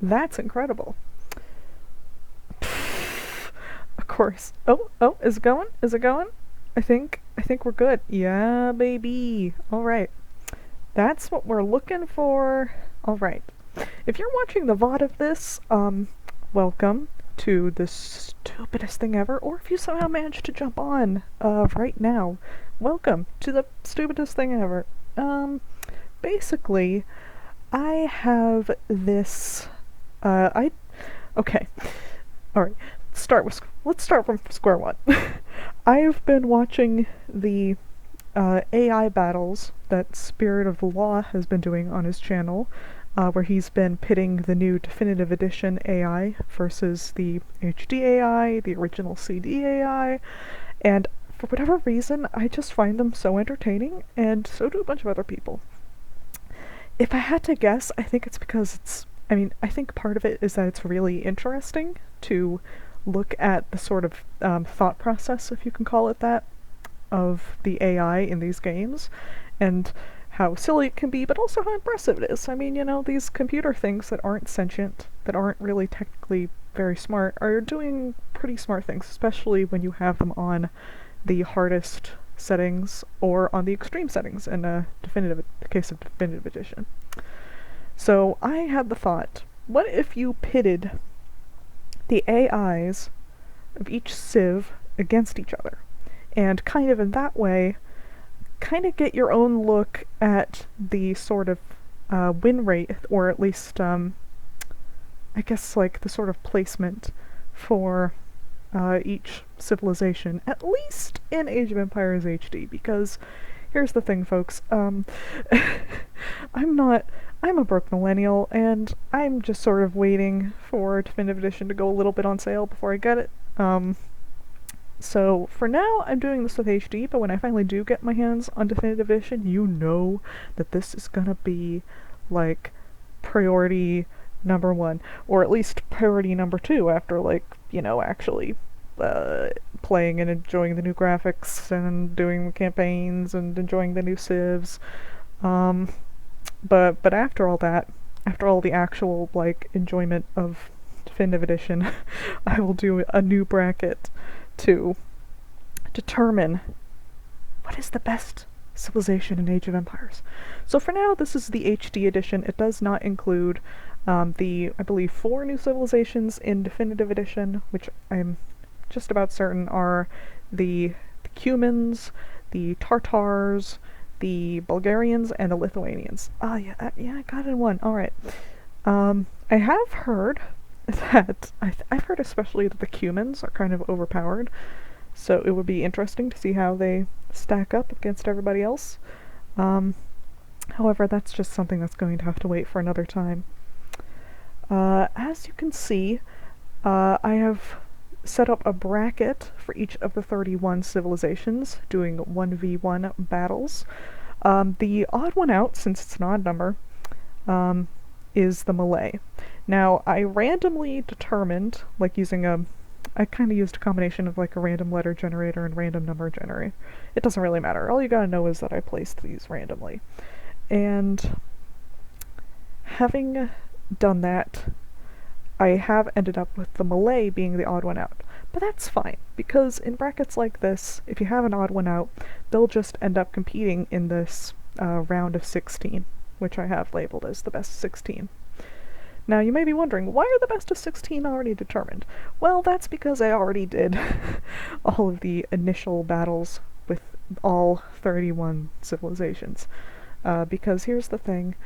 That's incredible. Of course. Oh, is it going? Is it going? I think we're good. Yeah, baby. All right. That's what we're looking for. All right. If you're watching the VOD of this, welcome to the stupidest thing ever, or if you somehow managed to jump on, right now, welcome to the stupidest thing ever. Basically, I have this, I, okay, alright, let's start from square one. I've been watching the, AI battles that Spirit of the Law has been doing on his channel, where he's been pitting the new Definitive Edition AI versus the HD AI, the original CD AI, and for whatever reason, I just find them so entertaining, and so do a bunch of other people. If I had to guess, I think it's because I think part of it is that it's really interesting to look at the sort of thought process, if you can call it that, of the AI in these games, and how silly it can be, but also how impressive it is. I mean, these computer things that aren't sentient, that aren't really technically very smart, are doing pretty smart things, especially when you have them on the hardest settings or on the extreme settings in the case of Definitive Edition. So I had the thought, what if you pitted the AIs of each civ against each other? And kind of in that way, kind of get your own look at the sort of win rate, or at least, I guess, like, the sort of placement for each civilization, at least in Age of Empires HD, because here's the thing, folks, I'm a broke millennial, and I'm just sort of waiting for Definitive Edition to go a little bit on sale before I get it. So for now, I'm doing this with HD, but when I finally do get my hands on Definitive Edition, you know that this is gonna be, like, priority number one, or at least priority number two after, like, actually playing and enjoying the new graphics and doing campaigns and enjoying the new civs. But after all that, after all the actual, like, enjoyment of Definitive Edition, I will do a new bracket to determine what is the best civilization in Age of Empires. So for now, this is the HD edition. It does not include the, I believe, 4 new civilizations in Definitive Edition, which I'm just about certain are the Cumans, the Tartars, the Bulgarians, and the Lithuanians. Yeah, I got it in one. Alright. I have heard that, I've heard especially that the Cumans are kind of overpowered, so it would be interesting to see how they stack up against everybody else. However, that's just something that's going to have to wait for another time. As you can see, I have set up a bracket for each of the 31 civilizations, doing 1v1 battles. The odd one out, since it's an odd number, is the Malay. Now, I randomly determined, like I kind of used a combination of like a random letter generator and random number generator. It doesn't really matter. All you gotta know is that I placed these randomly. And having done that, I have ended up with the Malay being the odd one out. But that's fine, because in brackets like this, if you have an odd one out, they'll just end up competing in this round of 16, which I have labeled as the best 16. Now, you may be wondering, why are the best of 16 already determined? Well, that's because I already did all of the initial battles with all 31 civilizations. Because here's the thing,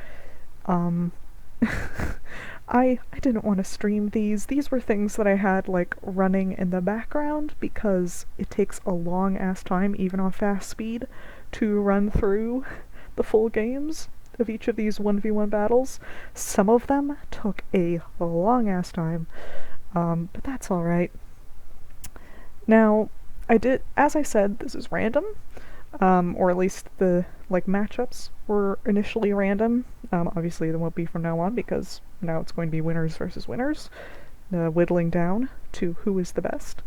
I didn't want to stream these. These were things that I had, like, running in the background, because it takes a long-ass time, even on fast speed, to run through the full games of each of these 1v1 battles. Some of them took a long-ass time, but that's alright. Now, as I said, this is random, or at least the, like, matchups were initially random. Obviously they won't be from now on, because now it's going to be winners versus winners, whittling down to who is the best.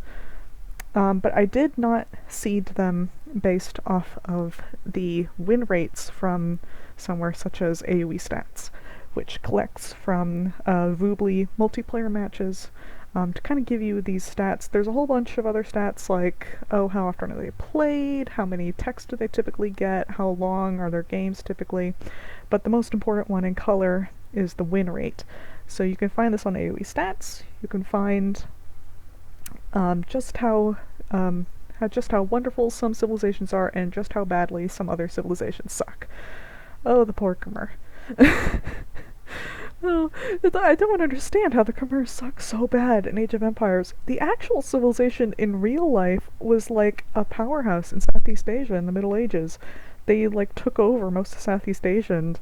But I did not seed them based off of the win rates from somewhere such as AOE stats, which collects from Voobly multiplayer matches to kind of give you these stats. There's a whole bunch of other stats like, oh, how often are they played, how many texts do they typically get, how long are their games typically, but the most important one in color is the win rate. So you can find this on AOE stats. You can find just how wonderful some civilizations are and just how badly some other civilizations suck. Oh, the poor Khmer. Oh, I don't understand how the Khmer suck so bad in Age of Empires. The actual civilization in real life was like a powerhouse in Southeast Asia in the Middle Ages. They like took over most of Southeast Asia, and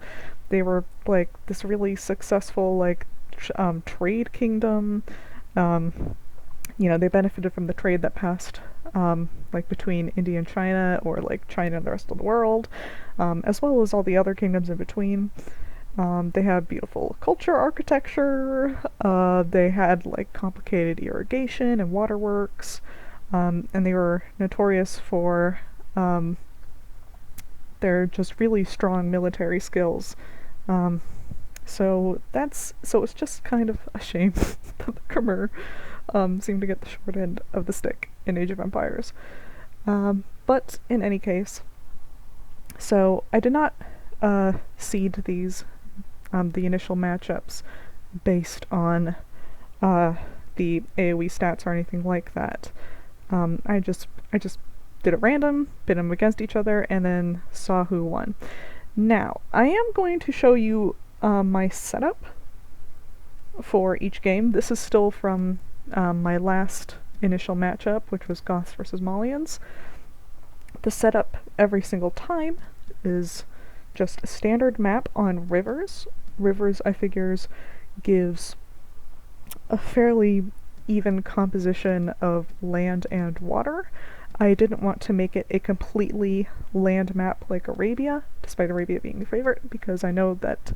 they were like this really successful like trade kingdom. They benefited from the trade that passed like between India and China, or like China and the rest of the world, as well as all the other kingdoms in between. They had beautiful culture, architecture, they had like complicated irrigation and waterworks, and they were notorious for their just really strong military skills. So it's just kind of a shame that the Khmer seem to get the short end of the stick in Age of Empires. But in any case, so I did not seed these the initial matchups based on the AOE stats or anything like that. I just did it random, pit them against each other, and then saw who won. Now, I am going to show you my setup for each game. This is still from my last initial matchup, which was Goths versus Malians. The setup every single time is just a standard map on rivers. Rivers, I figures, gives a fairly even composition of land and water. I didn't want to make it a completely land map like Arabia, despite Arabia being the favorite, because I know that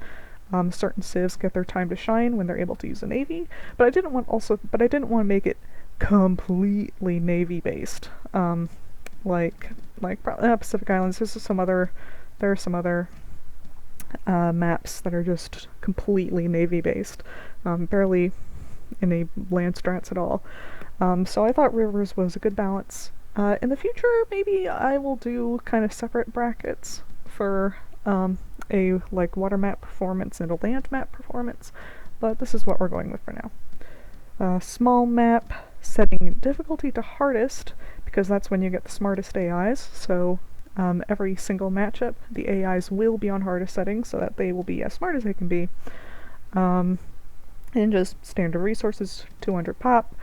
certain civs get their time to shine when they're able to use a navy. But I didn't want to make it completely navy based. Like Pacific Islands. There are some other maps that are just completely navy based, barely any land strats at all. So I thought rivers was a good balance. In the future, maybe I will do kind of separate brackets for a like water map performance and a land map performance, but this is what we're going with for now. Small map, setting difficulty to hardest, because that's when you get the smartest AIs, so every single matchup, the AIs will be on hardest settings so that they will be as smart as they can be. And just standard resources, 200 pop.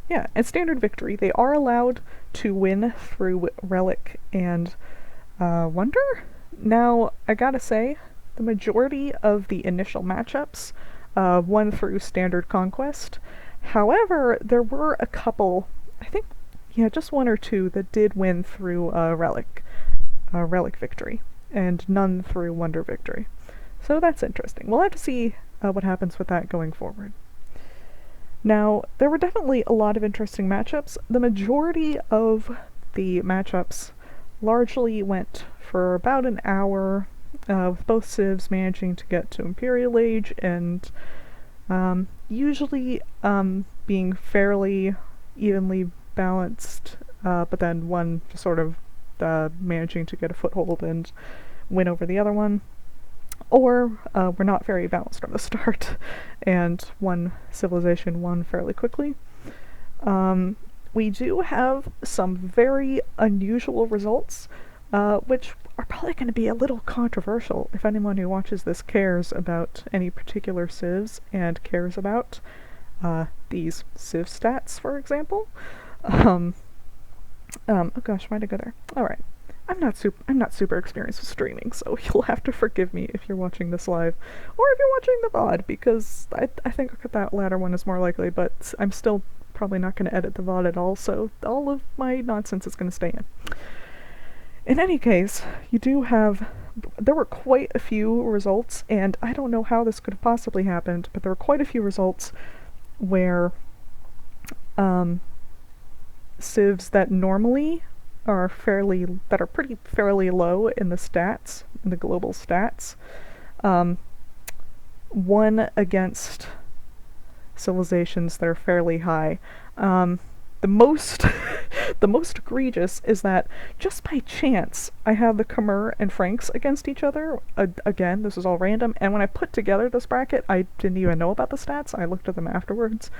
Yeah, and standard victory. They are allowed to win through Relic and Wonder. Now, I gotta say, the majority of the initial matchups won through standard conquest. However, there were a couple, I think, just one or two that did win through Relic victory, and none through Wonder victory. So that's interesting. We'll have to see what happens with that going forward. Now, there were definitely a lot of interesting matchups. The majority of the matchups largely went for about an hour, with both civs managing to get to Imperial Age, and usually being fairly evenly balanced, but then one just sort of managing to get a foothold and win over the other one. Or were not very balanced from the start, and one civilization won fairly quickly. We do have some very unusual results, which are probably going to be a little controversial if anyone who watches this cares about any particular civs and cares about these civ stats, for example. Oh gosh, why'd I go there? Alright. I'm not super experienced with streaming, so you'll have to forgive me if you're watching this live, or if you're watching the VOD, because I think that latter one is more likely, but I'm still probably not going to edit the VOD at all, so all of my nonsense is going to stay in. In any case, there were quite a few results, and I don't know how this could have possibly happened, but there were quite a few results where civs that normally are fairly low in the stats, in the global stats, won against civilizations that are fairly high. The most the most egregious is that just by chance I have the Khmer and Franks against each other. Again, this is all random, and when I put together this bracket, I didn't even know about the stats. I looked at them afterwards.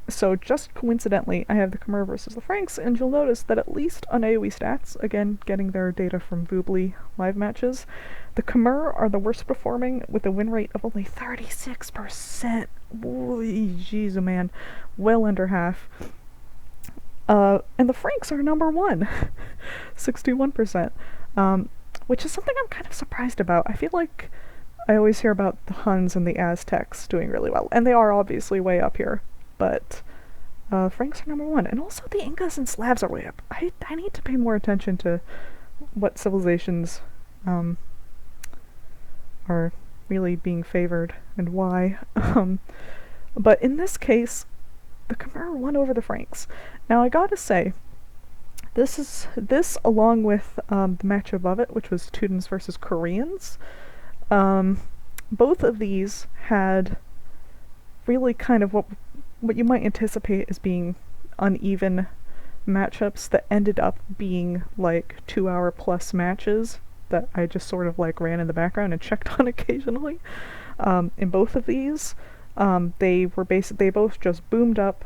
So just coincidentally, I have the Khmer versus the Franks, and you'll notice that at least on AOE stats, again, getting their data from Voobly live matches, the Khmer are the worst performing with a win rate of only 36%. Jeez, oh man, well under half. And the Franks are number one, 61%, which is something I'm kind of surprised about. I feel like I always hear about the Huns and the Aztecs doing really well, and they are obviously way up here, but Franks are number one, and also the Incas and Slavs are way up. I need to pay more attention to what civilizations are really being favored and why. But in this case, the Khmer won over the Franks. Now I gotta say, this along with the match above it, which was Teutons versus Koreans, both of these had really kind of what you might anticipate as being uneven matchups that ended up being like 2-hour plus matches that I just sort of like ran in the background and checked on occasionally. In both of these, they both just boomed up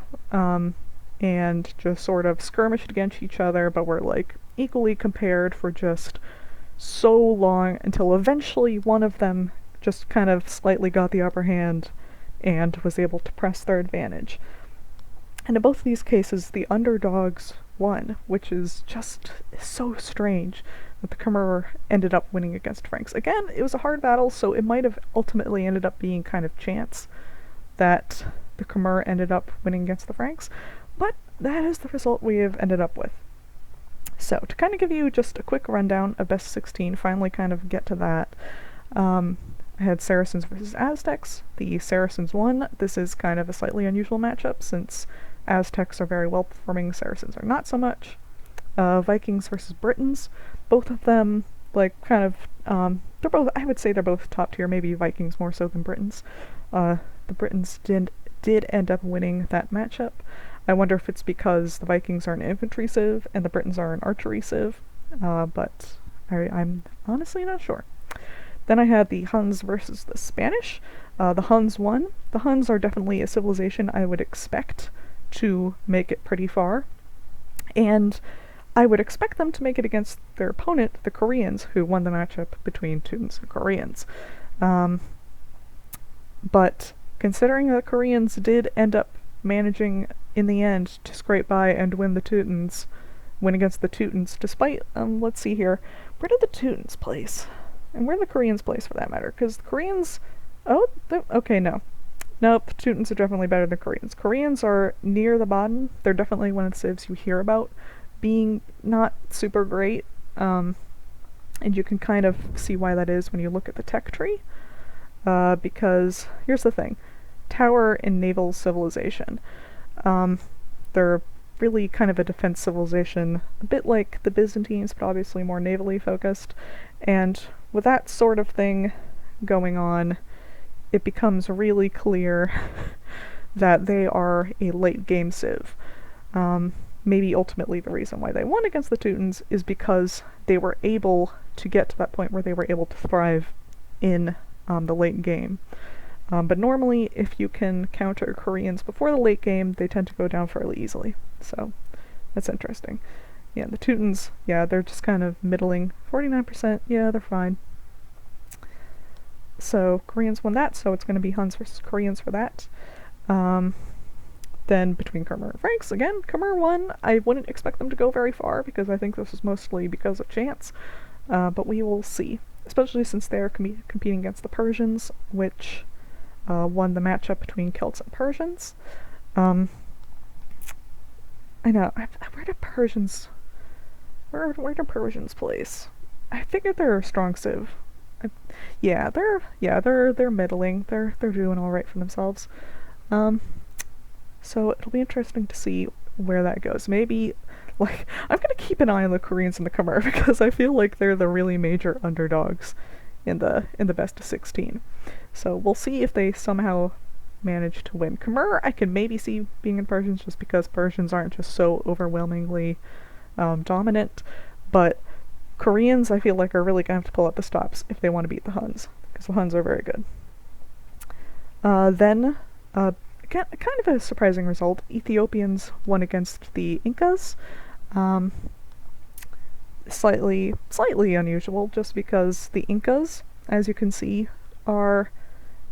and just sort of skirmished against each other, but were like equally compared for just so long until eventually one of them just kind of slightly got the upper hand and was able to press their advantage. And in both of these cases, the underdogs won, which is just so strange that the Khmer ended up winning against Franks. Again, it was a hard battle, so it might have ultimately ended up being kind of chance that the Khmer ended up winning against the Franks, but that is the result we have ended up with. So, to kind of give you just a quick rundown of Best 16, finally kind of get to that, I had Saracens versus Aztecs. The Saracens won. This is kind of a slightly unusual matchup since Aztecs are very well performing, Saracens are not so much. Vikings versus Britons. Both of them, like, kind of, they're both, I would say they're both top tier, maybe Vikings more so than Britons. The Britons did end up winning that matchup. I wonder if it's because the Vikings are an infantry civ and the Britons are an archery civ, but I'm honestly not sure. Then I had the Huns versus the Spanish. The Huns won. The Huns are definitely a civilization I would expect to make it pretty far, and I would expect them to make it against their opponent, the Koreans, who won the matchup between Teutons and Koreans. But considering the Koreans did end up managing in the end to scrape by and win against the Teutons, despite, let's see here, where did the Teutons place? And where did the Koreans place for that matter? Because the Koreans, okay, no. Nope, Teutons are definitely better than Koreans. Koreans are near the bottom. They're definitely one of the civs you hear about being not super great, and you can kind of see why that is when you look at the tech tree, because here's the thing. Tower and naval civilization. They're really kind of a defense civilization, a bit like the Byzantines, but obviously more navally focused, and with that sort of thing going on, it becomes really clear that they are a late game civ. Maybe ultimately the reason why they won against the Teutons is because they were able to get to that point where they were able to thrive in the late game. But normally, if you can counter Koreans before the late game, they tend to go down fairly easily. So, that's interesting. Yeah, the Teutons, yeah, they're just kind of middling. 49%, yeah, they're fine. So, Koreans won that, so it's going to be Huns versus Koreans for that. Then, between Khmer and Franks, again, Khmer won. I wouldn't expect them to go very far, because I think this is mostly because of chance. But we will see. Especially since they're competing against the Persians, which won the matchup between Celts and Persians. I know, where do Persians place? I figured they're a strong civ. They're middling. They're doing all right for themselves. So it'll be interesting to see where that goes. Maybe, I'm gonna keep an eye on the Koreans and the Khmer because I feel like they're the really major underdogs in the best of 16. So we'll see if they somehow manage to win. Khmer, I can maybe see being in Persians just because Persians aren't just so overwhelmingly dominant, but Koreans I feel like are really going to have to pull up the stops if they want to beat the Huns, because the Huns are very good. Then, kind of a surprising result, Ethiopians won against the Incas. Slightly unusual, just because the Incas, as you can see, are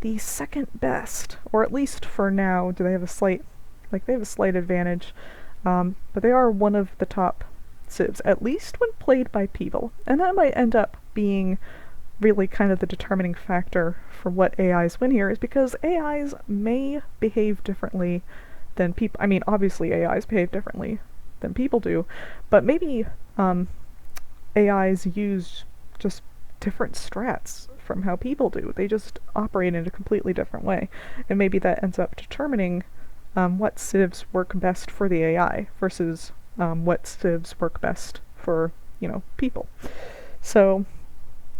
the second best, or at least for now. Do they have a slight advantage? But they are one of the top civs, at least when played by people, and that might end up being really kind of the determining factor for what AIs win here, is because AIs may behave differently than people. I mean, obviously AIs behave differently than people do, but maybe AIs use just different strats from how people do. They just operate in a completely different way, and maybe that ends up determining what civs work best for the AI versus what civs work best for, people. So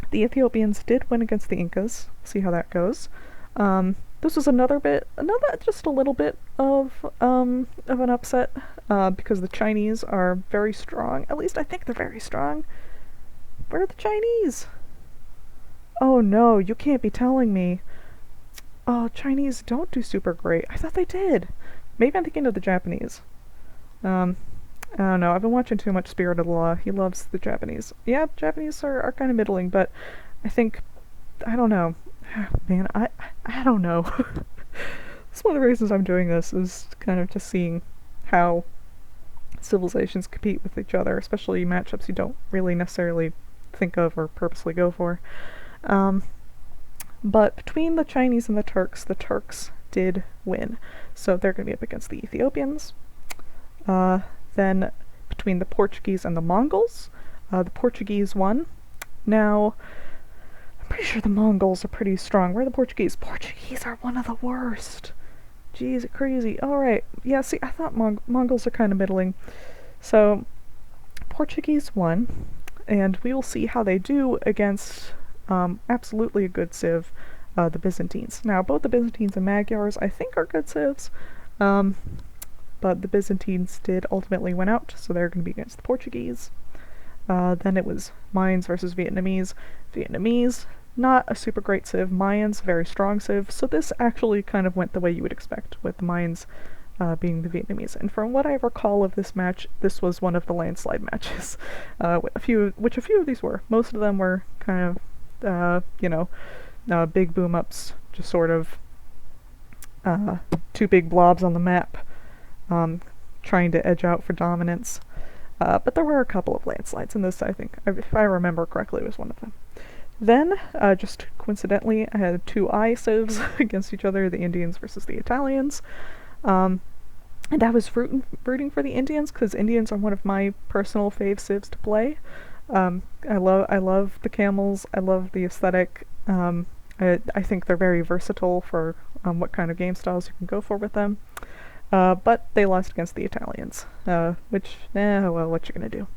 the Ethiopians did win against the Incas. See how that goes. This was just a little bit of an upset, because the Chinese are very strong. At least I think they're very strong. Where are the Chinese? Oh no, you can't be telling me. Oh, Chinese don't do super great. I thought they did. Maybe I'm thinking of the Japanese. I don't know. I've been watching too much Spirit of the Law. He loves the Japanese. Yeah, Japanese are kind of middling, but I think, I don't know. Man, I don't know. That's one of the reasons I'm doing this, is kind of just seeing how civilizations compete with each other, especially matchups you don't really necessarily think of or purposely go for. But between the Chinese and the Turks did win. So they're going to be up against the Ethiopians. Then between the Portuguese and the Mongols, the Portuguese won. Now, I'm pretty sure the Mongols are pretty strong. Where are the Portuguese? Portuguese are one of the worst. Jeez, crazy. Alright, yeah, see, I thought Mongols are kind of middling. So, Portuguese won, and we will see how they do against absolutely a good civ, the Byzantines. Now, both the Byzantines and Magyars, I think, are good civs, but the Byzantines did ultimately win out, so they're going to be against the Portuguese. Then it was Mayans versus Vietnamese. Vietnamese, not a super great civ. Mayans, very strong civ. So this actually kind of went the way you would expect, with the Mayans being the Vietnamese. And from what I recall of this match, this was one of the landslide matches. A few of these were. Most of them were kind of, big boom-ups, just sort of two big blobs on the map, trying to edge out for dominance. But there were a couple of landslides in this, I think. If I remember correctly, it was one of them. Then, just coincidentally, I had two I civs against each other, the Indians versus the Italians. And I was rooting for the Indians, because Indians are one of my personal fave civs to play. I love the camels, I love the aesthetic. I think they're very versatile for what kind of game styles you can go for with them. But they lost against the Italians, which, well, what you gonna do?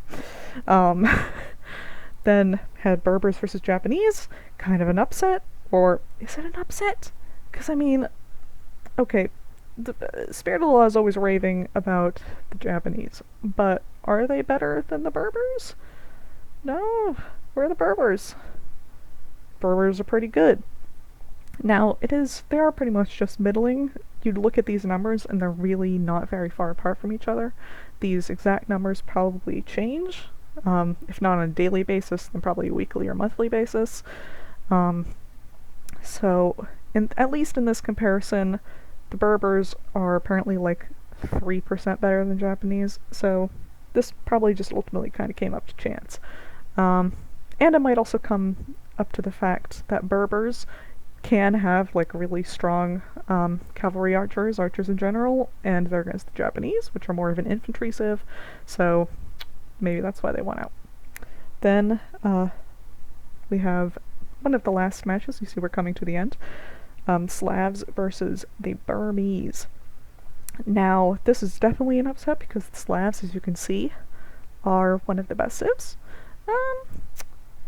Then had Berbers versus Japanese, kind of an upset, or is it an upset? Because, I mean, okay, the Spirit of the Law is always raving about the Japanese, but are they better than the Berbers? No, we're the Berbers. Berbers are pretty good. Now, they are pretty much just middling. You'd look at these numbers and they're really not very far apart from each other. These exact numbers probably change, if not on a daily basis, then probably a weekly or monthly basis. So, at least in this comparison, the Berbers are apparently like 3% better than Japanese, so this probably just ultimately kind of came up to chance. And it might also come up to the fact that Berbers can have like really strong cavalry archers in general, and they're against the Japanese, which are more of an infantry civ, so maybe that's why they won out. Then we have one of the last matches. You see we're coming to the end. Slavs versus the Burmese. Now, this is definitely an upset because the Slavs, as you can see, are one of the best civs.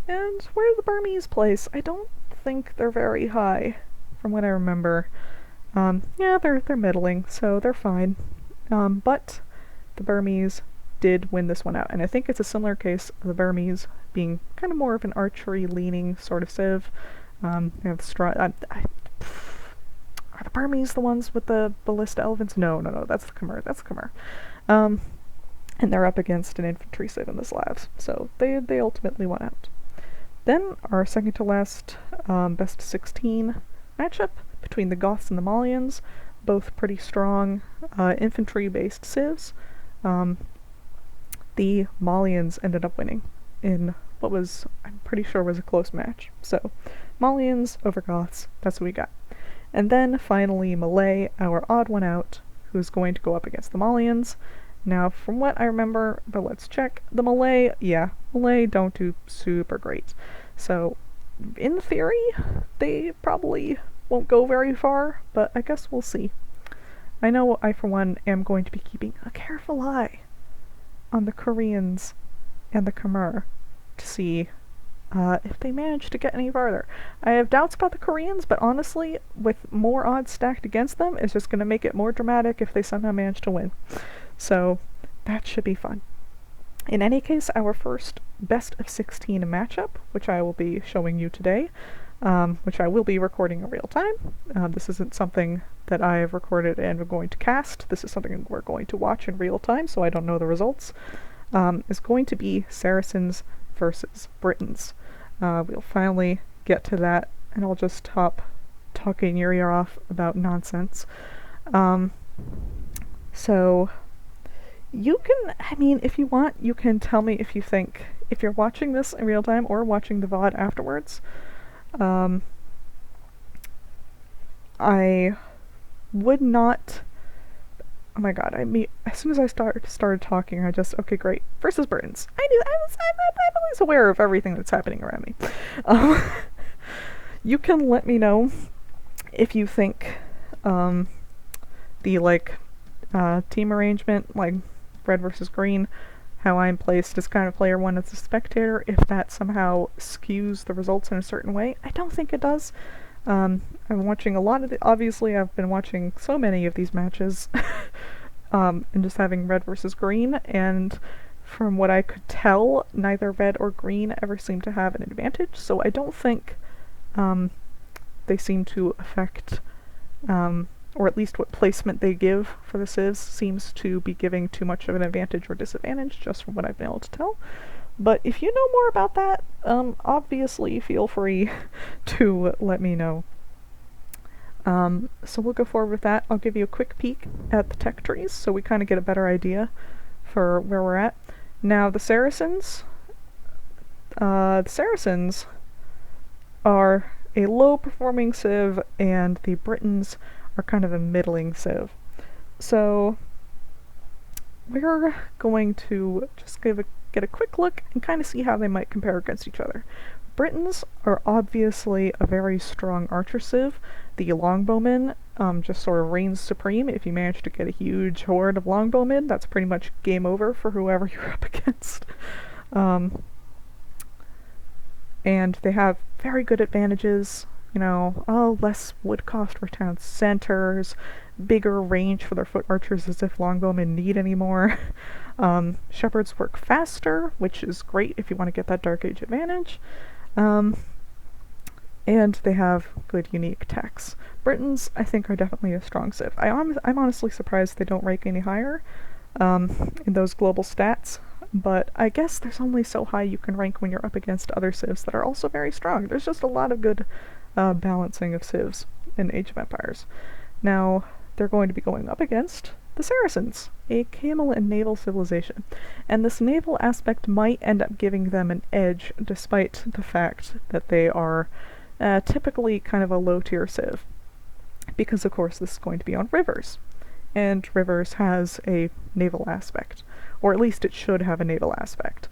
And where the Burmese place? I don't think they're very high, from what I remember. Yeah, they're middling, so they're fine. But the Burmese did win this one out, and I think it's a similar case of the Burmese being kind of more of an archery-leaning sort of civ. They have are the Burmese the ones with the ballista elephants? No, that's the Khmer. That's the Khmer. And they're up against an infantry civ in the Slavs, so they ultimately won out. Then our second to last best of 16 matchup between the Goths and the Malians, both pretty strong infantry-based civs. The Malians ended up winning in what was, I'm pretty sure, was a close match. So, Malians over Goths, that's what we got. And then finally Malay, our odd one out, who's going to go up against the Malians. Now, from what I remember, but let's check, the Malay don't do super great. So, in theory, they probably won't go very far, but I guess we'll see. I know I, for one, am going to be keeping a careful eye on the Koreans and the Khmer to see if they manage to get any farther. I have doubts about the Koreans, but honestly, with more odds stacked against them, it's just going to make it more dramatic if they somehow manage to win. So, that should be fun. In any case, our first best of 16 matchup, which I will be showing you today, which I will be recording in real time. This isn't something that I have recorded and am going to cast. This is something we're going to watch in real time, so I don't know the results. Is going to be Saracens versus Britons. We'll finally get to that, and I'll just stop talking your ear off about nonsense. So, you can, I mean, if you want, you can tell me if you think, if you're watching this in real time or watching the VOD afterwards, I would not, oh my god, as soon as I started talking, I just, okay, great, versus Britons. I'm always aware of everything that's happening around me. You can let me know if you think, the, team arrangement, like, red versus green, how I'm placed as kind of player one as a spectator, if that somehow skews the results in a certain way. I don't think it does. I'm watching a lot of obviously I've been watching so many of these matches, and just having red versus green, and from what I could tell, neither red or green ever seem to have an advantage, so I don't think, they seem to affect, or at least what placement they give for the civs seems to be giving too much of an advantage or disadvantage, just from what I've been able to tell. But if you know more about that, obviously feel free to let me know. So we'll go forward with that. I'll give you a quick peek at the tech trees, so we kind of get a better idea for where we're at. Now, the Saracens are a low-performing civ, and the Britons are kind of a middling civ. So we're going to just get a quick look and kind of see how they might compare against each other. Britons are obviously a very strong archer civ. The longbowman just sort of reigns supreme. If you manage to get a huge horde of longbowmen, that's pretty much game over for whoever you're up against. And they have very good advantages, you know, less wood cost for town centers, bigger range for their foot archers as if longbowmen need any more. Shepherds work faster, which is great if you want to get that Dark Age advantage. And they have good unique techs. Britons, I think, are definitely a strong civ. I'm honestly surprised they don't rank any higher in those global stats, but I guess there's only so high you can rank when you're up against other civs that are also very strong. There's just a lot of good balancing of civs in Age of Empires. Now, they're going to be going up against the Saracens, a camel and naval civilization. And this naval aspect might end up giving them an edge, despite the fact that they are typically kind of a low-tier civ. Because, of course, this is going to be on rivers. And rivers has a naval aspect. Or at least it should have a naval aspect.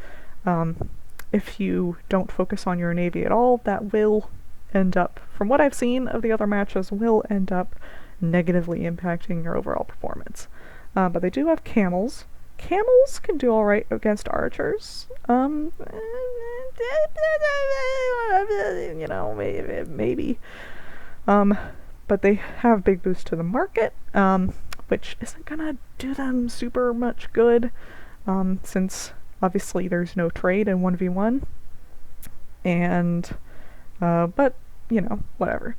If you don't focus on your navy at all, that will end up, from what I've seen of the other matches, will end up negatively impacting your overall performance. But they do have camels. camels can do alright against archers. You know, maybe. But they have big boost to the market, which isn't gonna do them super much good, since obviously there's no trade in 1v1. And, but, you know, whatever.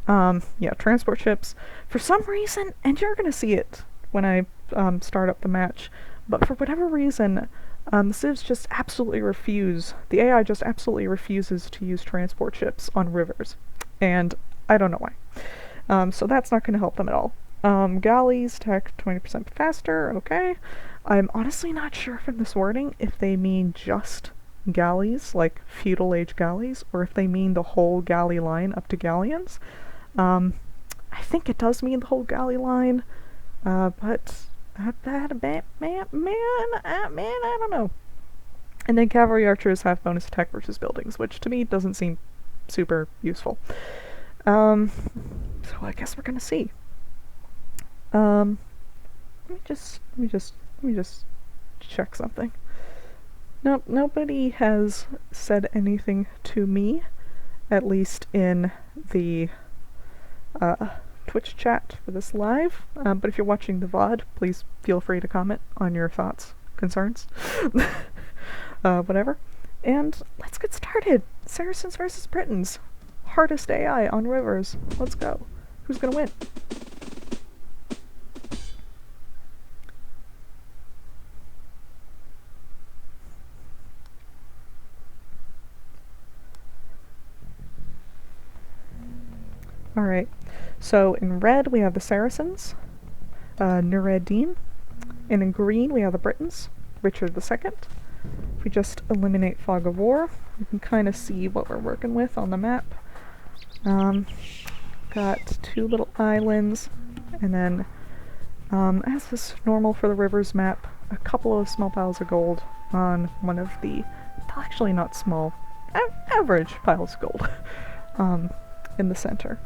Yeah, transport ships. For some reason, and you're gonna see it when I start up the match, but for whatever reason, the civs just absolutely refuse, the AI just absolutely refuses to use transport ships on rivers. And I don't know why. So that's not going to help them at all. Galleys, tech 20% faster, okay. I'm honestly not sure from this wording if they mean just galleys, like feudal age galleys, or if they mean the whole galley line up to galleons. I think it does mean the whole galley line, but man, I don't know. And then cavalry archers have bonus attack versus buildings, which to me doesn't seem super useful. So I guess we're gonna see. Let me just check something. Nope, nobody has said anything to me, at least in the Twitch chat for this live. But if you're watching the VOD, please feel free to comment on your thoughts, concerns, whatever. And let's get started. Saracens versus Britons. Hardest AI on rivers. Let's go. Who's gonna win? Alright, so in red we have the Saracens, Nureddin, and in green we have the Britons, Richard II. If we just eliminate Fog of War, you can kind of see what we're working with on the map. Got two little islands, and then, as is normal for the rivers map, a couple of small piles of gold on one of the, actually not small, average piles of gold, in the center.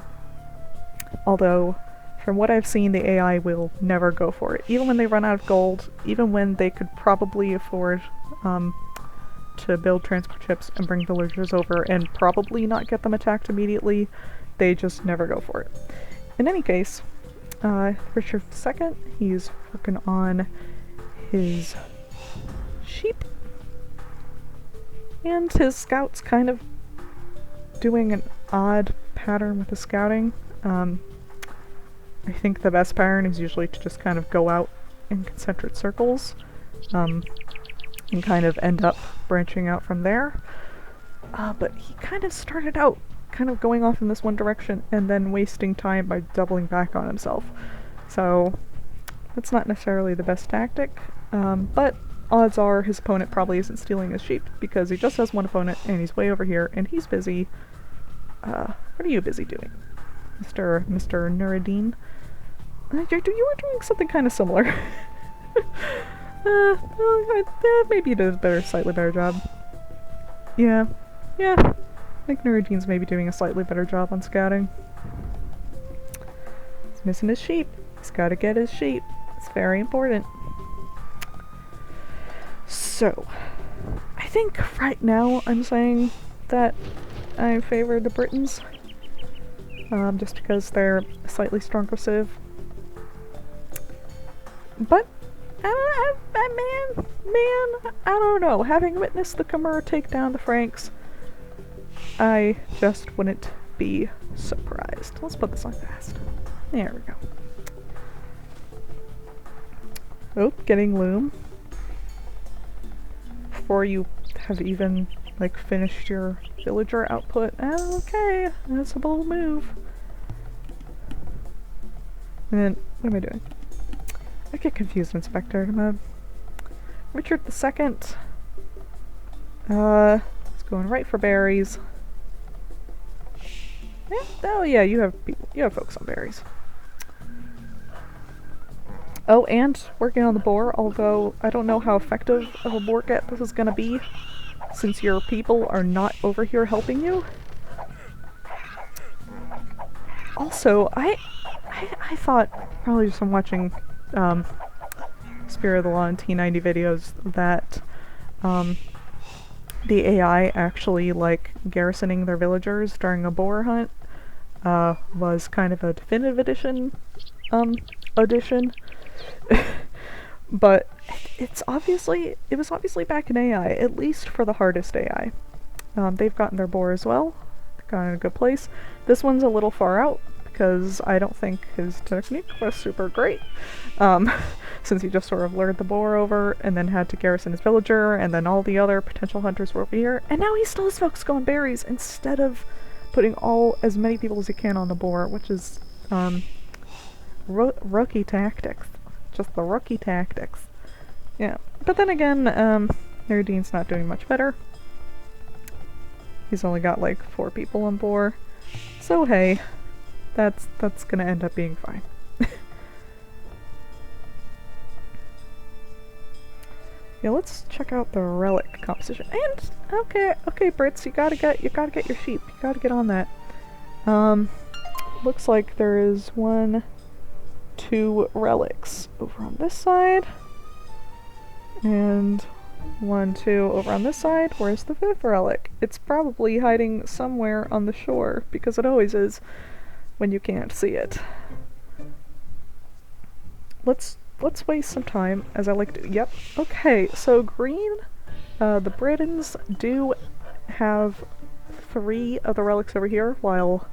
Although, from what I've seen, the AI will never go for it. Even when they run out of gold, even when they could probably afford to build transport ships and bring villagers over and probably not get them attacked immediately, they just never go for it. In any case, Richard II, he's working on his sheep, and his scouts kind of doing an odd pattern with the scouting. I think the best pattern is usually to just kind of go out in concentric circles, and kind of end up branching out from there. But he kind of started out kind of going off in this one direction and then wasting time by doubling back on himself. So that's not necessarily the best tactic, but odds are his opponent probably isn't stealing his sheep because he just has one opponent and he's way over here and he's busy. What are you busy doing, Mr. Nureddin? You were doing something kind of similar. Maybe you did a slightly better job. Yeah. I think Nureddin's maybe doing a slightly better job on scouting. He's missing his sheep. He's gotta get his sheep. It's very important. So, I think right now I'm saying that I favor the Britons, just because they're a slightly stronger civ. But, man, I don't know. Having witnessed the Khmer take down the Franks, I just wouldn't be surprised. Let's put this on fast. There we go. Oh, getting loom. Before you have even, like, finished your villager output. Okay, that's a bold move. And then, what am I doing? I get confused in spectator mode. Richard II. It's going right for berries. Yeah, oh yeah, you have folks on berries. Oh, and working on the boar, although I don't know how effective of a boar get this is gonna be, since your people are not over here helping you. Also, I thought, probably just from watching some Spirit of the Law and T90 videos that the AI actually, like, garrisoning their villagers during a boar hunt was kind of a definitive edition addition. But it was obviously back in AI, at least for the hardest AI. They've gotten their boar as well. They've gotten in a good place. This one's a little far out, because I don't think his technique was super great. Since he just sort of lured the boar over, and then had to garrison his villager, and then all the other potential hunters were over here, and now he still has folks going berries, instead of putting as many people as he can on the boar, which is, rookie tactics. Just the rookie tactics. Yeah. But then again, Naridine's not doing much better. He's only got like 4 people on board. So hey, that's gonna end up being fine. Yeah, let's check out the relic composition. And okay, Brits, you gotta get your sheep. You gotta get on that. Looks like there is 1, 2 relics over on this side. And 1, 2 over on this side. Where's the 5th relic? It's probably hiding somewhere on the shore, because it always is when you can't see it. Let's waste some time, as I like to. Yep. Okay, so green, the Britons do have 3 of the relics over here, while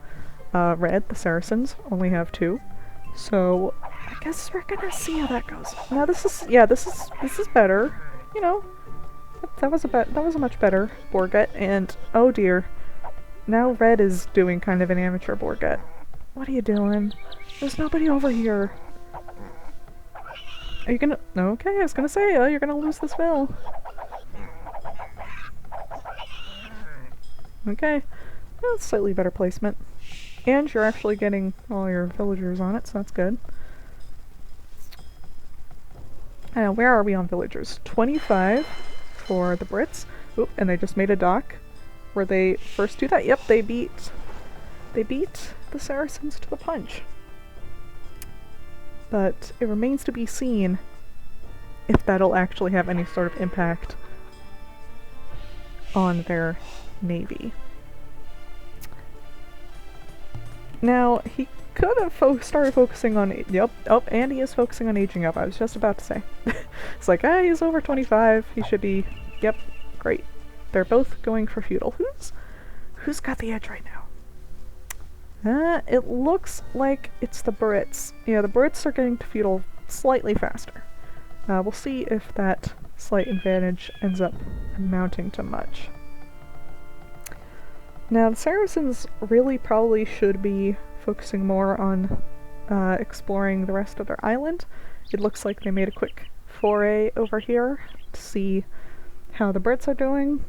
red, the Saracens, only have 2. So I guess we're gonna see how that goes. Now this is better. You know, that was a much better Borget, and oh dear, now red is doing kind of an amateur Borget. What are you doing? There's nobody over here. Are you gonna? Okay, I was gonna say, you're gonna lose this bill. Okay, that's slightly better placement. And you're actually getting all your villagers on it, so that's good. Where are we on villagers? 25 for the Brits. Oop, and they just made a dock. Were they first do that? Yep, they beat the Saracens to the punch. But it remains to be seen if that'll actually have any sort of impact on their navy. Now, he could have started focusing on... Yep, oh, and he is focusing on aging up, I was just about to say. It's like, he's over 25, he should be... Yep, great. They're both going for feudal. Who's got the edge right now? It looks like it's the Brits. Yeah, the Brits are getting to feudal slightly faster. We'll see if that slight advantage ends up amounting to much. Now, the Saracens really probably should be focusing more on exploring the rest of their island. It looks like they made a quick foray over here to see how the Brits are doing,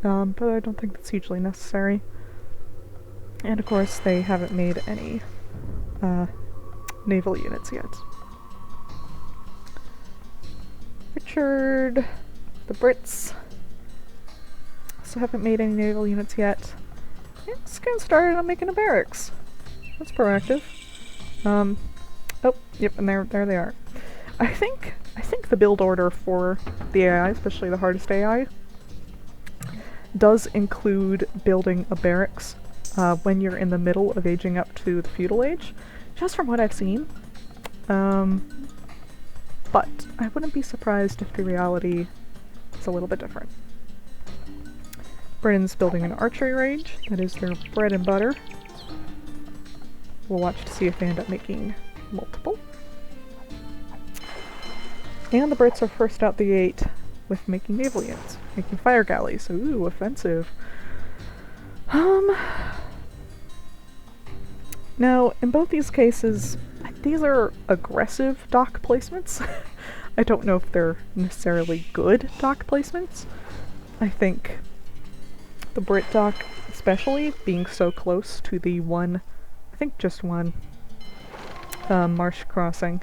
but I don't think that's hugely necessary. And of course, they haven't made any naval units yet. Richard, the Brits also haven't made any naval units yet. Yeah, just getting started on making a barracks. That's proactive. Oh, yep, and there they are. I think the build order for the AI, especially the hardest AI, does include building a barracks when you're in the middle of aging up to the feudal age, just from what I've seen. But I wouldn't be surprised if the reality is a little bit different. Britain's building an archery range. That is their bread and butter. We'll watch to see if they end up making multiple. And the Brits are first out the gate with making naval units, making fire galleys. Ooh, offensive. Now, in both these cases, these are aggressive dock placements. I don't know if they're necessarily good dock placements. I think the Brit dock, especially, being so close to the just one marsh crossing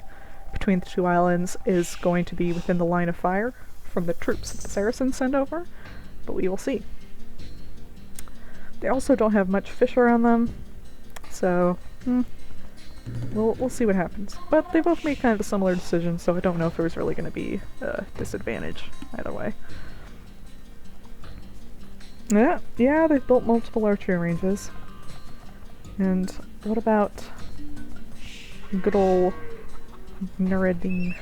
between the 2 islands, is going to be within the line of fire from the troops that the Saracens send over, but we will see. They also don't have much fish around them, so We'll see what happens. But they both made kind of a similar decision, so I don't know if there was really going to be a disadvantage either way. Yeah, they've built multiple archery ranges. And what about good ol' Nureddin?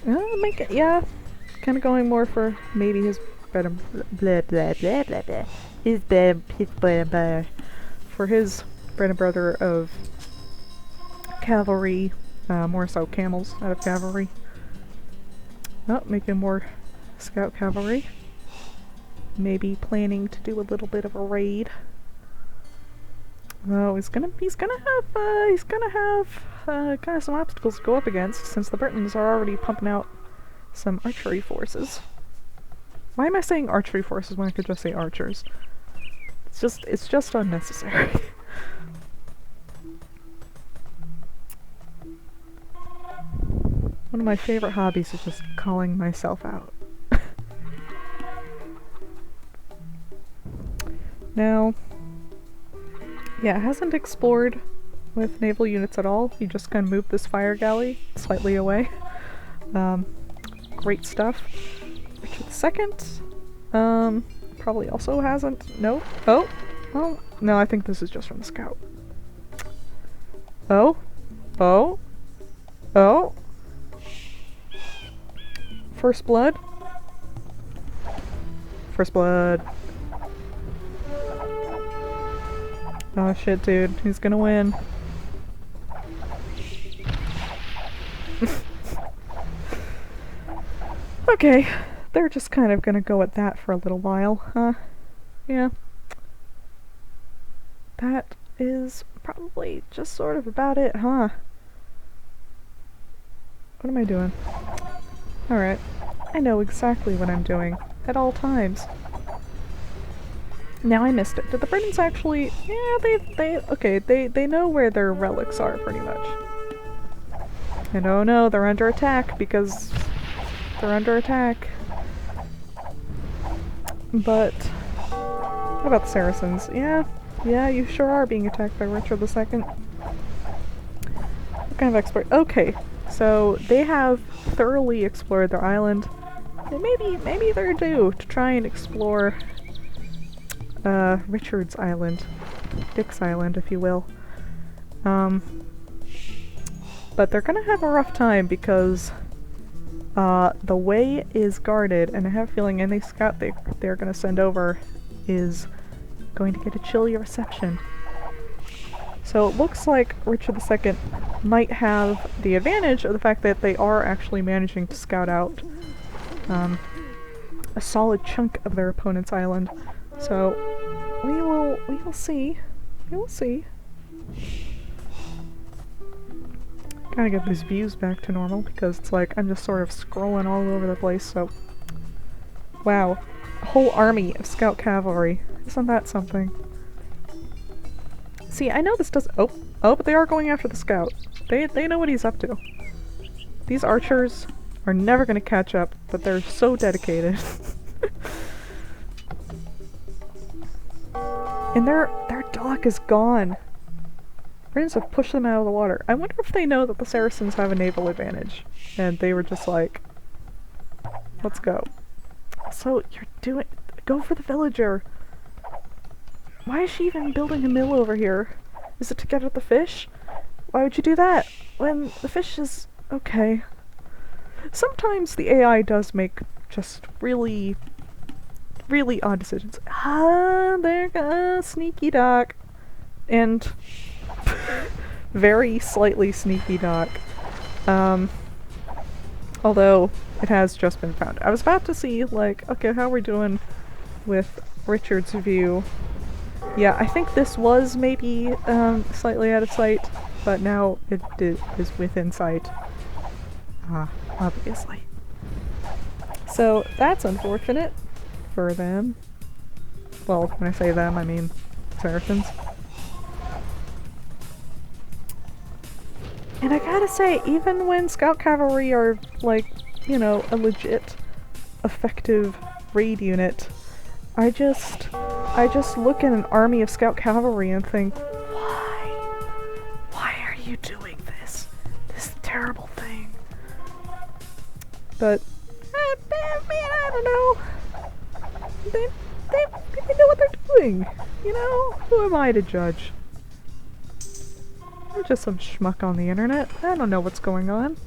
Make it, yeah. Kind of going more for maybe his bread and blah blah blah blah blah. His bread and butter. For his bread and butter of cavalry, more so camels out of cavalry. Oh, making more scout cavalry. Maybe planning to do a little bit of a raid. Oh, he's gonna have kind of some obstacles to go up against, since the Britons are already pumping out some archery forces. Why am I saying archery forces when I could just say archers? It's just unnecessary. One of my favorite hobbies is just calling myself out. Now, yeah, it hasn't explored with naval units at all. You just kind of move this fire galley slightly away. Great stuff. Richard II, probably also hasn't. No. Oh, well, no, I think this is just from the scout. Oh, oh, oh. First blood. First blood. Oh shit, dude. He's gonna win. Okay. They're just kind of gonna go at that for a little while, huh? Yeah. That is probably just sort of about it, huh? What am I doing? Alright. I know exactly what I'm doing at all times. Now I missed it. Did the Britons actually... Yeah, they know where their relics are, pretty much. And oh no, they're under attack, because they're under attack. But... what about the Saracens? Yeah, you sure are being attacked by Richard II. What kind of exploit? Okay, so they have thoroughly explored their island. And maybe they're due to try and explore Richard's Island. Dick's Island, if you will. But they're gonna have a rough time because the way is guarded, and I have a feeling any scout they're gonna send over is going to get a chilly reception. So it looks like Richard II might have the advantage of the fact that they are actually managing to scout out a solid chunk of their opponent's island. So we will see. We will see. Gotta get these views back to normal because it's like I'm just sort of scrolling all over the place, so... Wow. A whole army of scout cavalry. Isn't that something? See, I know this does- oh, but they are going after the scout. They know what he's up to. These archers are never gonna catch up, but they're so dedicated. And their dock is gone. Britons have pushed them out of the water. I wonder if they know that the Saracens have a naval advantage. And they were just like, let's go. So, go for the villager. Why is she even building a mill over here? Is it to get at the fish? Why would you do that when the fish is... okay. Sometimes the AI does make just really odd decisions. There goes sneaky dock. And very slightly sneaky dock. Although it has just been found. I was about to see, like, okay, how are we doing with Richard's view? Yeah, I think this was maybe slightly out of sight, but now it is within sight. Obviously. So that's unfortunate for them. Well, when I say them, I mean Saracens. And I gotta say, even when scout cavalry are, like, you know, a legit, effective raid unit, I just look at an army of scout cavalry and think, why terrible thing. But, man, I don't know. They know what they're doing. You know? Who am I to judge? I'm just some schmuck on the internet. I don't know what's going on.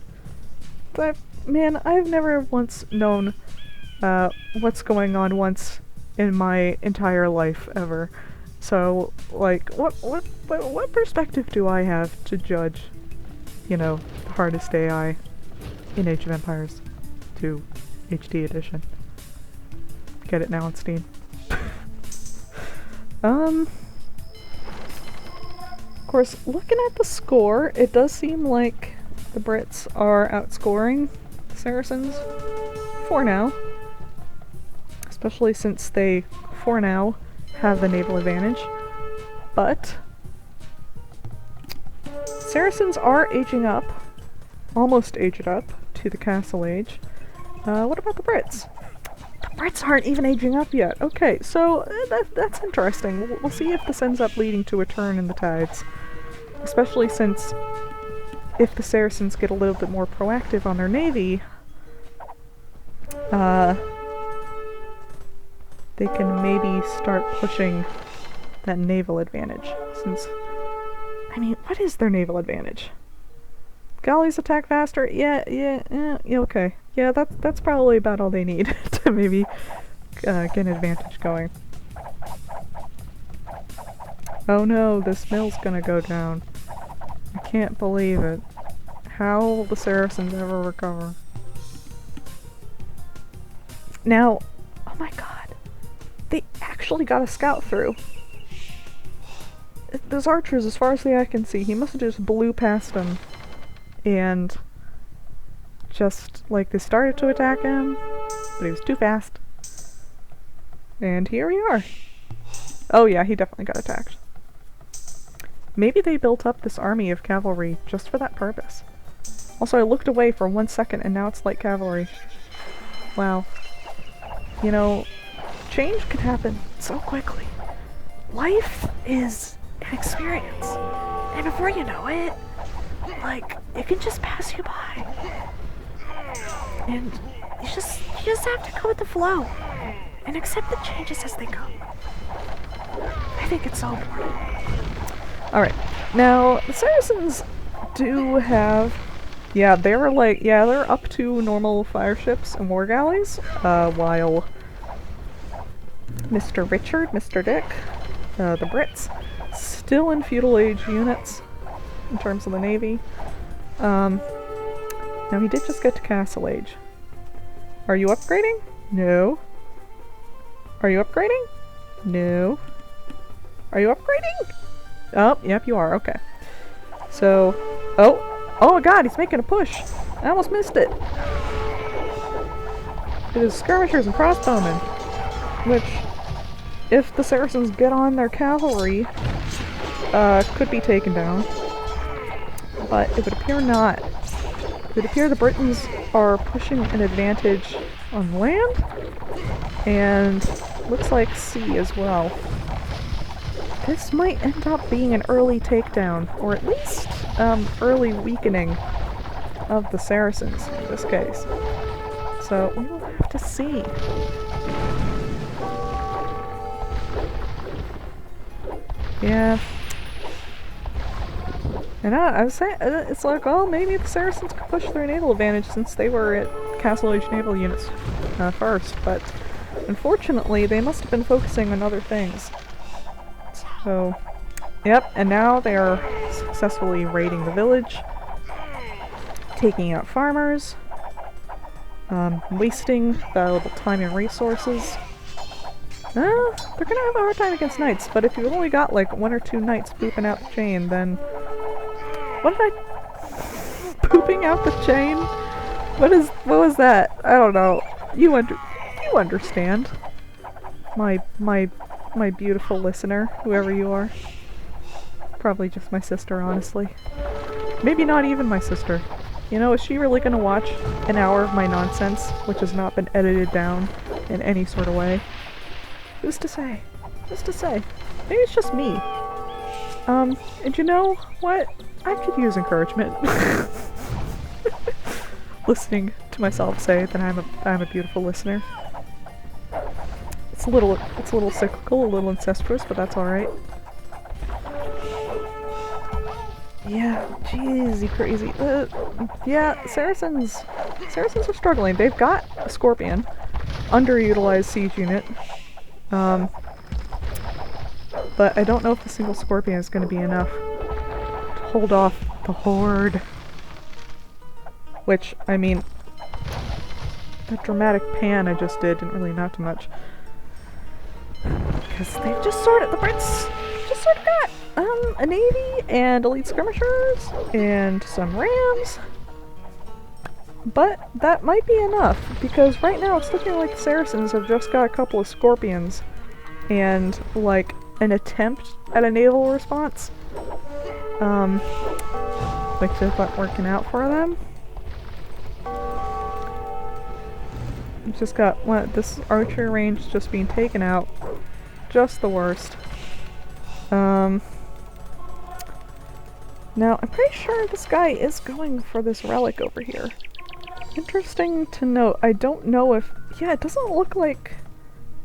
But, man, I've never once known what's going on once in my entire life ever. So, like, what perspective do I have to judge, you know, the hardest AI in Age of Empires 2 HD edition? Get it now on Steam. Of course, looking at the score, it does seem like the Brits are outscoring the Saracens for now. Especially since they, for now, have the naval advantage. But Saracens are aging up, almost aged up, to the castle age. What about the Brits? The Brits aren't even aging up yet. Okay, so that's interesting. We'll see if this ends up leading to a turn in the tides. Especially since if the Saracens get a little bit more proactive on their navy, they can maybe start pushing that naval advantage. Since, I mean, what is their naval advantage? Galleys attack faster? Yeah, okay. Yeah, that's probably about all they need to maybe get an advantage going. Oh no, this mill's gonna go down. I can't believe it. How will the Saracens ever recover? Now, oh my god, they actually got a scout through. Those archers, as far as the eye can see, he must have just blew past them. And just, like, they started to attack him, but he was too fast. And here we are. Oh yeah, he definitely got attacked. Maybe they built up this army of cavalry just for that purpose. Also, I looked away for 1 second and now it's light cavalry. Wow. You know, change can happen so quickly. Life is an experience. And before you know it, like, it can just pass you by. And you just have to go with the flow. And accept the changes as they come. I think it's so important. Alright, now, the Saracens do have... Yeah, they're up to normal fire ships and war galleys, while Mr. Richard, Mr. Dick, the Brits, still in feudal age units in terms of the navy. Now he did just get to castle age. Are you upgrading? No. Are you upgrading? No. Are you upgrading? Oh, yep, you are. Okay. So, oh my god, he's making a push. I almost missed it. It is skirmishers and crossbowmen, which, if the Saracens get on their cavalry, could be taken down. But it would appear not. It would appear the Britons are pushing an advantage on land, and looks like sea as well. This might end up being an early takedown, or at least early weakening of the Saracens in this case. So we will have to see. Yeah. And I was saying, it's like, oh, maybe the Saracens could push their naval advantage since they were at Castle Age naval units first, but unfortunately they must have been focusing on other things. So, yep, and now they are successfully raiding the village, taking out farmers, wasting valuable time and resources. They're gonna have a hard time against knights, but if you've only got like 1 or 2 knights pooping out the chain, then... What did I... Pooping out the chain? What was that? I don't know. You understand. My beautiful listener, whoever you are. Probably just my sister, honestly. Maybe not even my sister. You know, is she really gonna watch an hour of my nonsense, which has not been edited down in any sort of way? Who's to say? Who's to say? Maybe it's just me. And you know what? I could use encouragement. listening to myself say that I'm a beautiful listener. It's a little cyclical, a little incestuous, but that's alright. Yeah, jeez, you crazy. Yeah, Saracens are struggling. They've got a Scorpion, underutilized siege unit. But I don't know if the single Scorpion is going to be enough to hold off the Horde. Which, I mean, that dramatic pan I just did didn't really amount to much. Because they've just the Brits just sort of got a navy and elite skirmishers and some rams. But that might be enough, because right now it's looking like the Saracens have just got a couple of Scorpions and, like, an attempt at a naval response. Which is not working out for them. Just got this archery range just being taken out. Just the worst. Now, I'm pretty sure this guy is going for this relic over here. Interesting to note. I don't know if... Yeah, it doesn't look like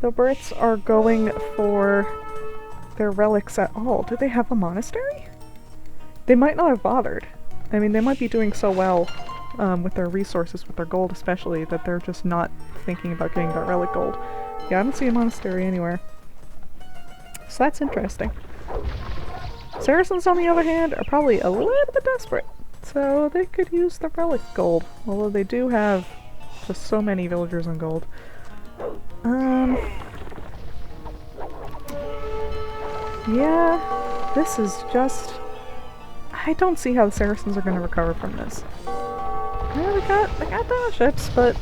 the Brits are going for their relics at all. Do they have a monastery? They might not have bothered. I mean, they might be doing so well with their resources, with their gold especially, that they're just not thinking about getting that relic gold. Yeah, I don't see a monastery anywhere. So that's interesting. Saracens, on the other hand, are probably a little bit desperate, so they could use the relic gold, although they do have just so many villagers on gold. Yeah, this is just... I don't see how the Saracens are going to recover from this. Yeah, they got demo ships, but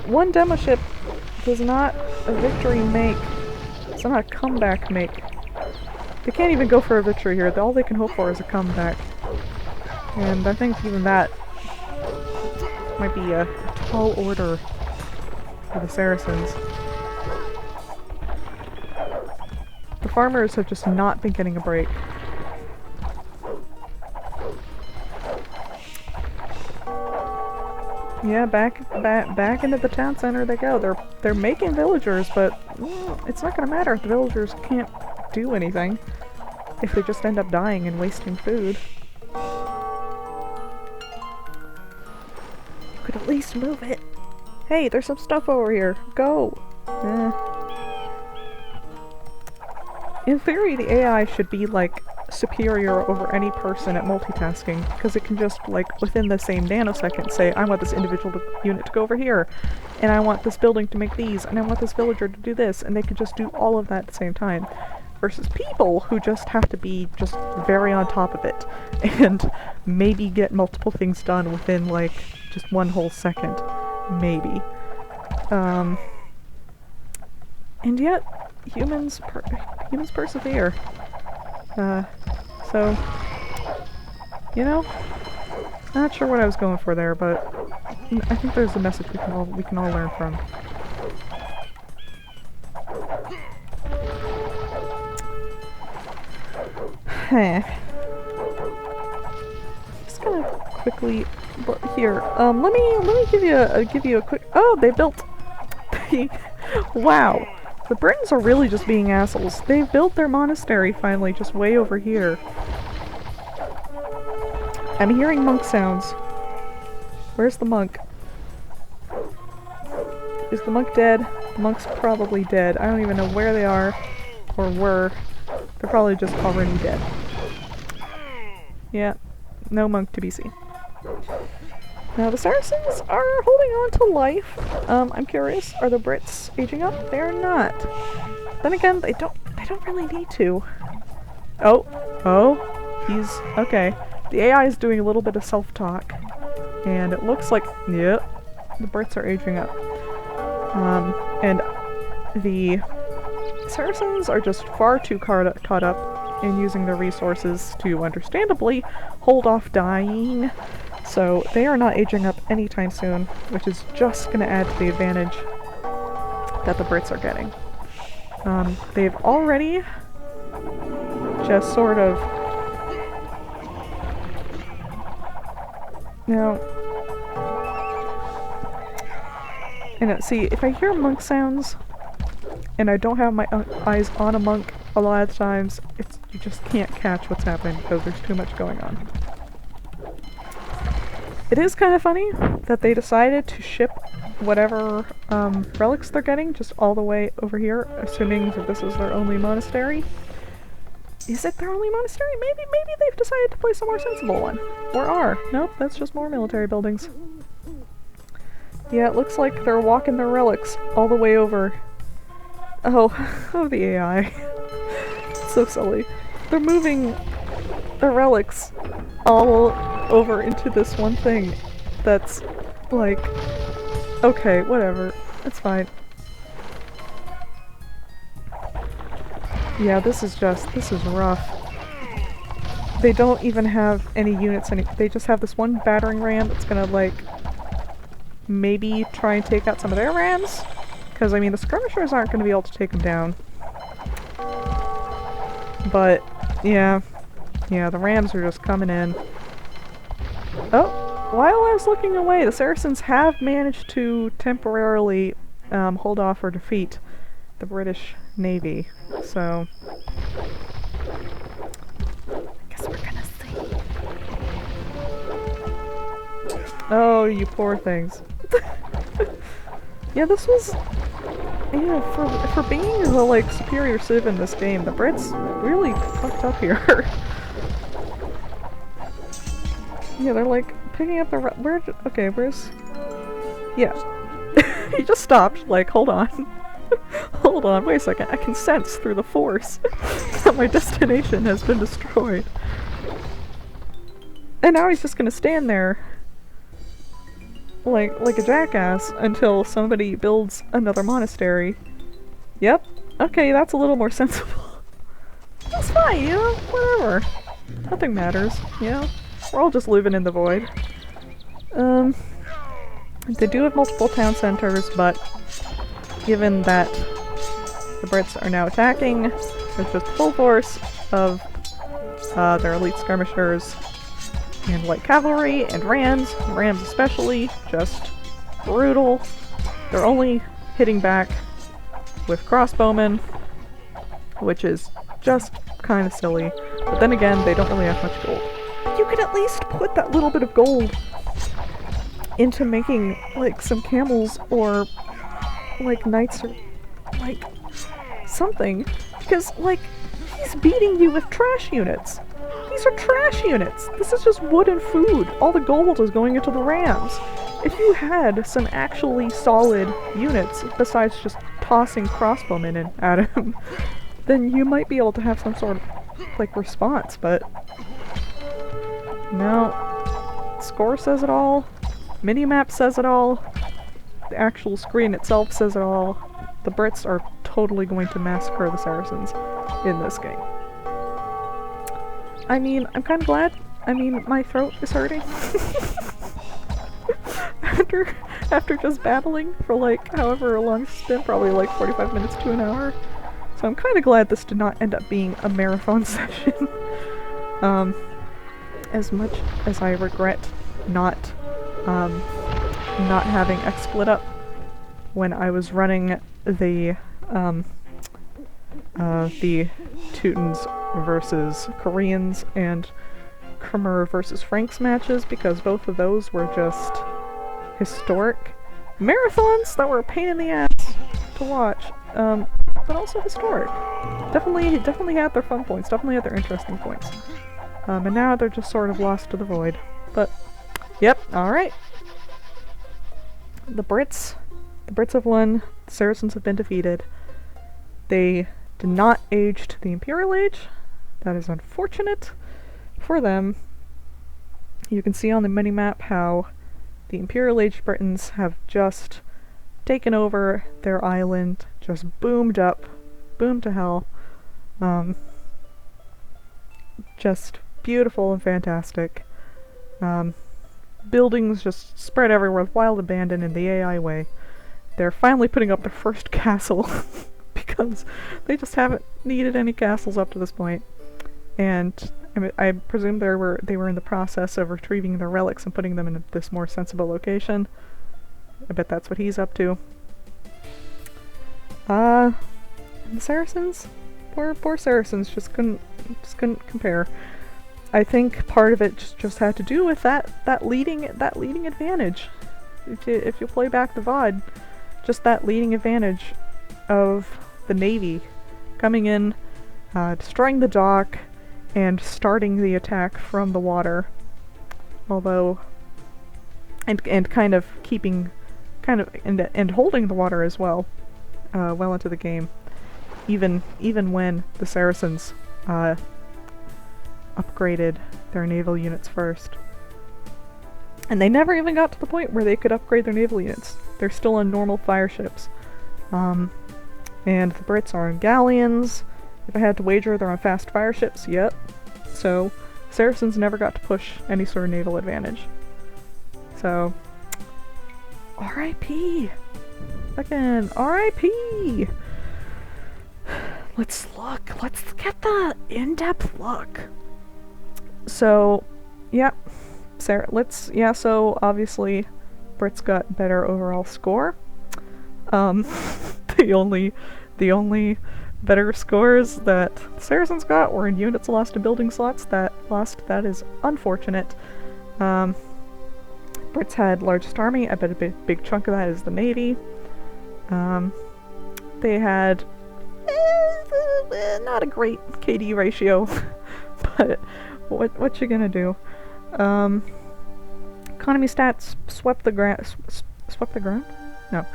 one demo ship does not a victory make. It's not a comeback make. They can't even go for a victory here. All they can hope for is a comeback. And I think even that might be a tall order for the Saracens. The farmers have just not been getting a break. Yeah, back into the town center they go. They're making villagers, but it's not gonna matter if the villagers can't do anything if they just end up dying and wasting food. You could at least move it. Hey, there's some stuff over here. Go. In theory, the AI should be like superior over any person at multitasking, because it can just, like, within the same nanosecond say, I want this individual unit to go over here, and I want this building to make these, and I want this villager to do this, and they could just do all of that at the same time. Versus people who just have to be just very on top of it, and maybe get multiple things done within, like, just one whole second. Maybe. And yet, humans persevere. So, you know, not sure what I was going for there, but I think there's a message we can all learn from. Just gonna quickly here. Let me give you a quick. Oh, they built. Wow. The Britons are really just being assholes. They've built their monastery finally, just way over here. I'm hearing monk sounds. Where's the monk? Is the monk dead? The monk's probably dead. I don't even know where they are, or were. They're probably just already dead. Yeah, no monk to be seen. Now the Saracens are holding on to life. I'm curious, are the Brits aging up? They're not. Then again, they don't really need to. Oh, he's okay. The AI is doing a little bit of self-talk, and it looks like, yep, the Brits are aging up. And the Saracens are just far too caught up in using their resources to, understandably, hold off dying. So they are not aging up anytime soon, which is just going to add to the advantage that the Brits are getting. They've already just sort of... Now, And see, if I hear monk sounds, and I don't have my eyes on a monk a lot of times, you just can't catch what's happening because there's too much going on. It is kind of funny that they decided to ship whatever relics they're getting just all the way over here, assuming that this is their only monastery. Is it their only monastery? Maybe they've decided to place a more sensible one. Or are. Nope, that's just more military buildings. Yeah, it looks like they're walking their relics all the way over. Oh, the AI. So silly. They're moving their relics all over into this one thing that's like, okay, whatever, it's fine. Yeah, this is rough. They don't even have any units, they just have this one battering ram that's gonna, like, maybe try and take out some of their rams? Because, I mean, the skirmishers aren't gonna be able to take them down. But, yeah, the rams are just coming in. Oh, while I was looking away, the Saracens have managed to temporarily hold off or defeat the British Navy, so I guess we're gonna see. Oh, you poor things. Yeah, this was, yeah, for being the, like, superior civ in this game, the Brits really fucked up here. Yeah, they're like picking up the where's... Yeah. He just stopped, like, hold on. Hold on, wait a second, I can sense through the force that my destination has been destroyed. And now he's just gonna stand there like a jackass until somebody builds another monastery. Yep, okay, that's a little more sensible. That's fine, you know, whatever. Nothing matters, you know? We're all just living in the void. They do have multiple town centers, but given that the Brits are now attacking with just full force of their elite skirmishers and light cavalry and rams especially, just brutal. They're only hitting back with crossbowmen, which is just kind of silly. But then again, they don't really have much gold. But you could at least put that little bit of gold into making, like, some camels or, like, knights or, like, something. Because, like, he's beating you with trash units. These are trash units! This is just wood and food. All the gold is going into the rams. If you had some actually solid units, besides just tossing crossbowmen in at him, then you might be able to have some sort of, like, response, but no. Score says it all. Minimap says it all. The actual screen itself says it all. The Brits are totally going to massacre the Saracens in this game. I mean, I'm kind of glad. I mean, my throat is hurting. after just battling for, like, however long it's been, probably like 45 minutes to an hour. So I'm kind of glad this did not end up being a marathon session. As much as I regret not having X split up when I was running the Teutons versus Koreans and Khmer versus Franks matches, because both of those were just historic marathons that were a pain in the ass to watch, but also historic. Definitely had their fun points, definitely had their interesting points. And now they're just sort of lost to the void. But, yep, alright. The Brits have won, the Saracens have been defeated. They did not age to the Imperial Age. That is unfortunate for them. You can see on the minimap how the Imperial Age Britons have just taken over their island, just boomed up, boomed to hell. Just beautiful and fantastic. Buildings just spread everywhere with wild abandon in the AI way. They're finally putting up their first castle because they just haven't needed any castles up to this point. And I presume they were in the process of retrieving their relics and putting them in this more sensible location. I bet that's what he's up to. And the Saracens? Poor Saracens just couldn't compare. I think part of it just had to do with that leading advantage. If you play back the VOD, just that leading advantage of the Navy coming in, destroying the dock, and starting the attack from the water. Although, and kind of keeping, and holding the water as well, well into the game. Even when the Saracens upgraded their naval units first. And they never even got to the point where they could upgrade their naval units. They're still on normal fire ships. And the Brits are on galleons. If I had to wager, they're on fast fire ships, yep. So, Saracens never got to push any sort of naval advantage. So, R.I.P. Fucking R.I.P. Let's get the in-depth look. So, yeah, so obviously, Brits got better overall score. The only better scores that Saracens got were in units lost to building slots that is unfortunate. Brits had largest army, I bet a big chunk of that is the Navy. They had not a great KD ratio, but what you gonna do? Economy stats swept the ground. Swept the ground? No.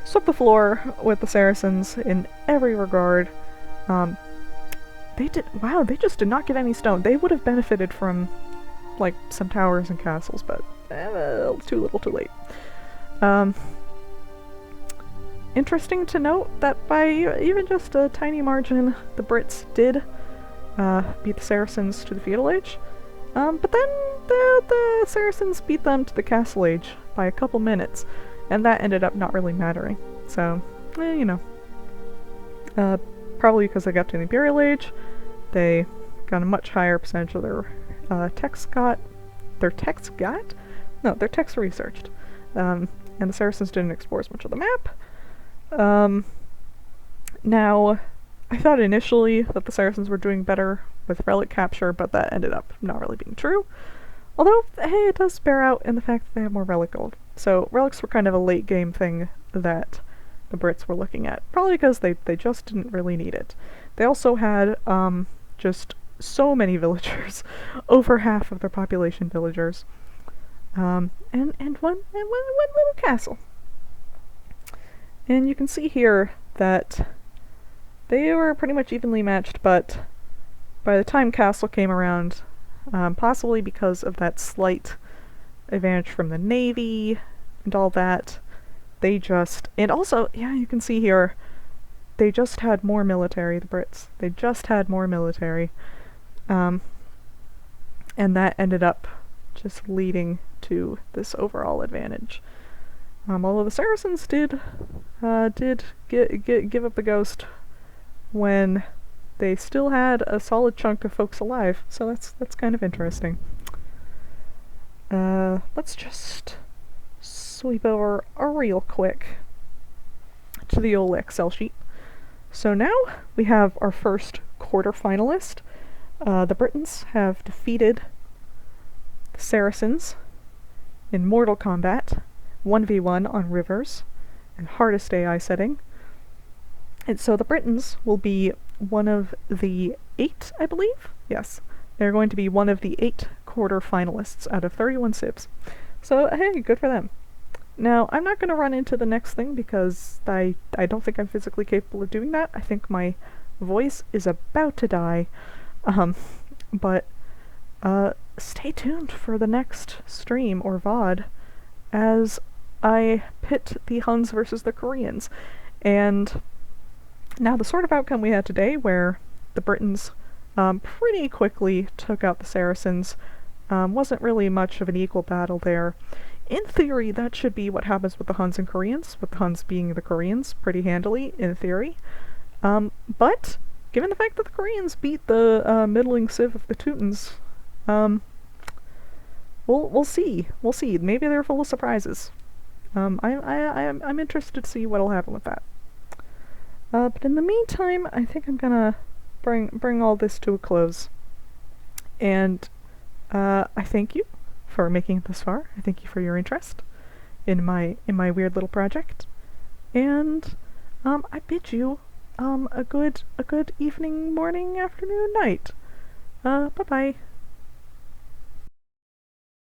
Swept the floor with the Saracens in every regard. They just did not get any stone. They would have benefited from, like, some towers and castles, but too little too late. Interesting to note that by even just a tiny margin, the Brits did beat the Saracens to the feudal age. But then the Saracens beat them to the castle age by a couple minutes, and that ended up not really mattering. So, you know. Probably because they got to the Imperial Age, they got a much higher percentage of their text researched. And the Saracens didn't explore as much of the map. Now, I thought initially that the Saracens were doing better with relic capture, but that ended up not really being true. Although, hey, it does bear out in the fact that they have more relic gold. So, relics were kind of a late game thing that the Brits were looking at. Probably because they just didn't really need it. They also had, just so many villagers. Over half of their population villagers. And one little castle. And you can see here that they were pretty much evenly matched, but by the time castle came around, possibly because of that slight advantage from the Navy and all that, they just... And also, yeah, you can see here, they just had more military, the Brits. They just had more military. And that ended up just leading to this overall advantage. Although the Saracens did give up the ghost when they still had a solid chunk of folks alive, so that's kind of interesting. Let's just sweep over real quick to the old Excel sheet. So now we have our first quarterfinalist. The Britons have defeated the Saracens in mortal combat, 1v1 on rivers, and hardest AI setting. And so the Britons will be one of the 8, I believe? Yes. They're going to be one of the 8 quarterfinalists out of 31 civs. So, hey, good for them. Now, I'm not going to run into the next thing because I don't think I'm physically capable of doing that. I think my voice is about to die. But stay tuned for the next stream or VOD as I pit the Huns versus the Koreans. And now the sort of outcome we had today, where the Britons pretty quickly took out the Saracens, wasn't really much of an equal battle there. In theory, that should be what happens with the Huns and Koreans, with the Huns being the Koreans pretty handily, in theory. But, given the fact that the Koreans beat the middling civ of the Teutons, we'll see. We'll see. Maybe they're full of surprises. I'm interested to see what'll happen with that. But in the meantime, I think I'm gonna bring all this to a close. And I thank you for making it this far. I thank you for your interest in my weird little project. And I bid you a good evening, morning, afternoon, night. Bye bye.